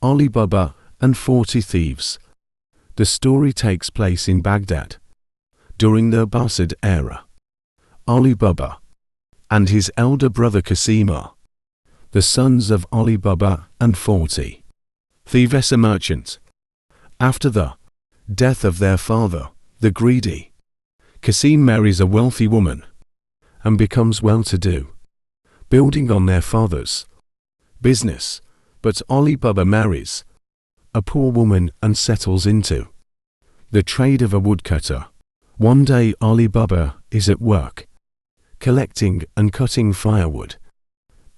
Ali Baba and 40 Thieves. The story takes place in Baghdad during the Abbasid era. Ali Baba and his elder brother Qasim are the sons of Ali Baba and 40 Thieves, a merchant. After the death of their father, the greedy, Qasim marries a wealthy woman and becomes well-to-do, building on their father's business. But Ali Baba marries a poor woman and settles into the trade of a woodcutter. One day Ali Baba is at work, collecting and cutting firewood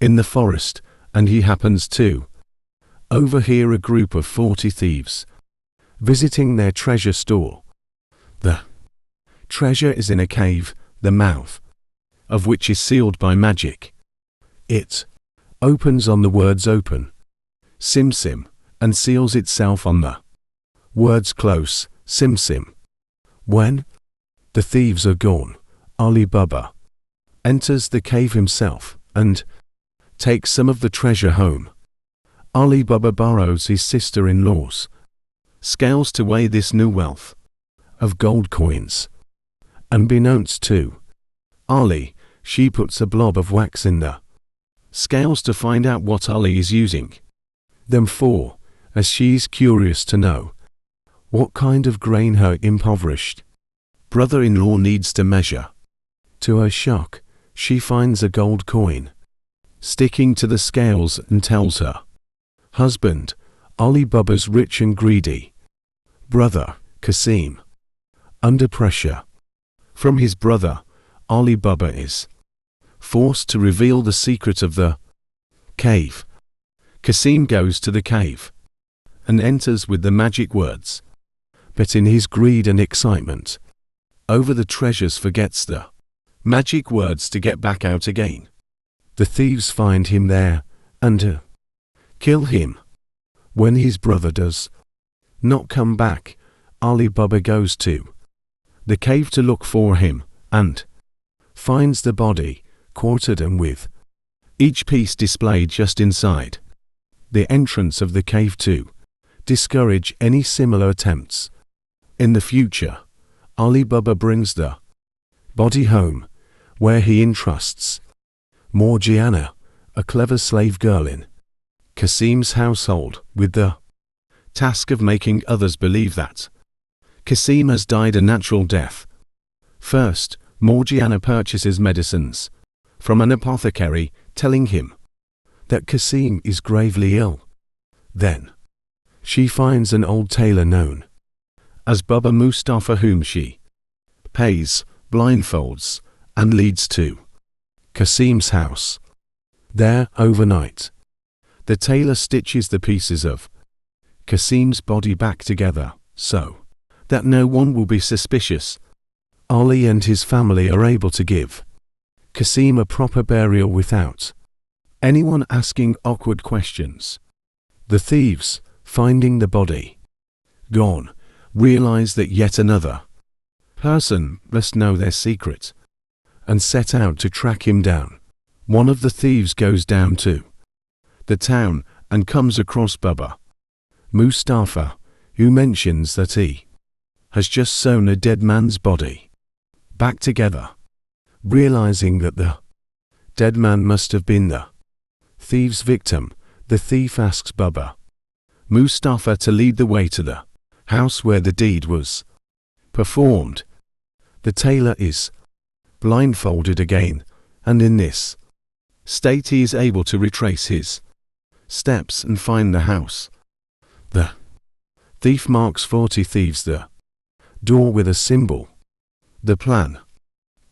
in the forest, and he happens to overhear a group of 40 thieves visiting their treasure store. The treasure is in a cave, the mouth of which is sealed by magic. It opens on the words open, Sim Sim, and seals itself on the words close, Sim Sim. When the thieves are gone, Ali Baba enters the cave himself and takes some of the treasure home. Ali Baba borrows his sister-in-law's scales to weigh this new wealth of gold coins. Unbeknownst to Ali, she puts a blob of wax in the scales to find out what Ali is using them for, as she's curious to know what kind of grain her impoverished brother-in-law needs to measure. To her shock, she finds a gold coin sticking to the scales and tells her husband, Ali Baba's rich and greedy brother, Qasim, under pressure from his brother, Ali Baba is forced to reveal the secret of the cave. Qasim goes to the cave and enters with the magic words, but in his greed and excitement over the treasures forgets the magic words to get back out again. The thieves find him there and kill him. When his brother does not come back, Ali Baba goes to the cave to look for him and finds the body quartered and with each piece displayed just inside the entrance of the cave to discourage any similar attempts in the future. Ali Baba brings the body home, where he entrusts Morgiana, a clever slave girl in Qasim's household, with the task of making others believe that Qasim has died a natural death. First, Morgiana purchases medicines from an apothecary, telling him that Qasim is gravely ill. Then, she finds an old tailor known as Baba Mustafa, whom she pays, blindfolds, and leads to Qasim's house. There, overnight, the tailor stitches the pieces of Qasim's body back together, so that no one will be suspicious. Ali and his family are able to give Qasim a proper burial without anyone asking awkward questions. The thieves, finding the body gone, realize that yet another person must know their secret and set out to track him down. One of the thieves goes down to the town and comes across Baba Mustafa, who mentions that he has just sewn a dead man's body back together. Realizing that the dead man must have been the thief's victim, the thief asks Baba Mustafa to lead the way to the house where the deed was performed. The tailor is blindfolded again, and in this state he is able to retrace his steps and find the house. The thief marks 40 thieves the door with a symbol. The plan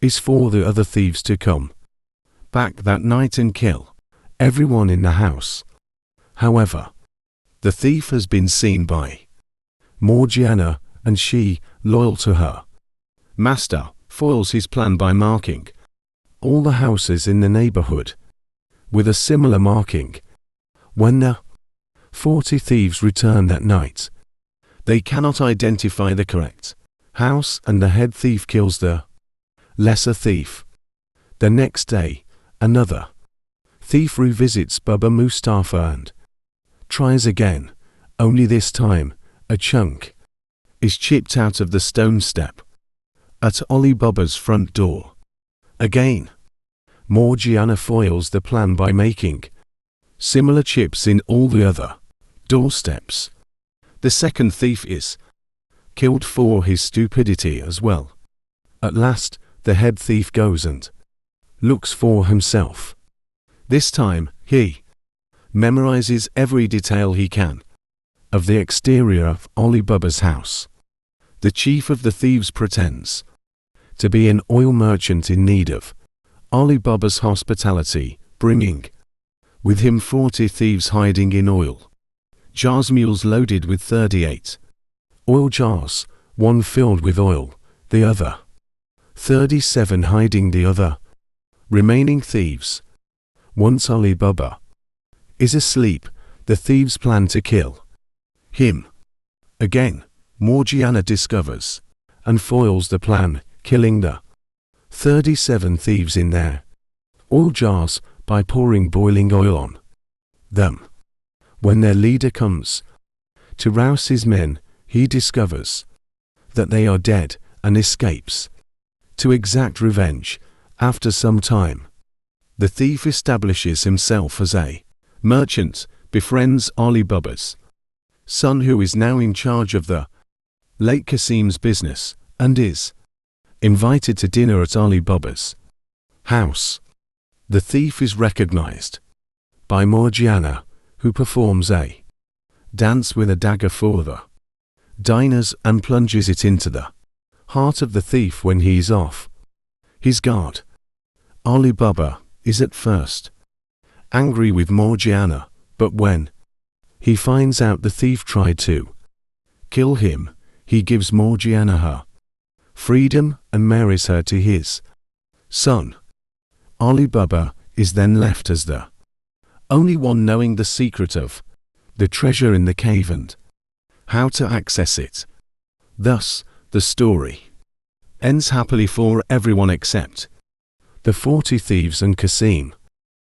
is for the other thieves to come back that night and kill everyone in the house. However, the thief has been seen by Morgiana, and she, loyal to her master, foils his plan by marking all the houses in the neighborhood with a similar marking. When the 40 thieves return that night, they cannot identify the correct house, and the head thief kills the lesser thief. The next day, another thief revisits Baba Mustafa and tries again, Only this time, a chunk is chipped out of the stone step at Ali Baba's front door. Again, Morgiana foils the plan by making similar chips in all the other doorsteps. The second thief is killed for his stupidity as well. At last, the head thief goes and looks for himself. This time, he memorizes every detail he can of the exterior of Ali Baba's house. The chief of the thieves pretends to be an oil merchant in need of Ali Baba's hospitality, bringing with him 40 thieves hiding in oil jars, mules loaded with 38 oil jars, one filled with oil, the other 37 hiding the other remaining thieves. Once Ali Baba is asleep, the thieves plan to kill him. Again, Morgiana discovers and foils the plan, killing the 37 thieves in their oil jars by pouring boiling oil on them. When their leader comes to rouse his men, he discovers that they are dead and escapes to exact revenge. After some time, the thief establishes himself as a merchant, befriends Ali Baba's son, who is now in charge of the late Qasim's business, and is invited to dinner at Ali Baba's house. The thief is recognized by Morgiana, who performs a dance with a dagger for the diners and plunges it into the heart of the thief when he is off his guard. Ali Baba is at first angry with Morgiana, but when he finds out the thief tried to kill him, he gives Morgiana her freedom and marries her to his son. Ali Baba is then left as the only one knowing the secret of the treasure in the cave and how to access it. Thus, the story ends happily for everyone except the 40 thieves and Qasim.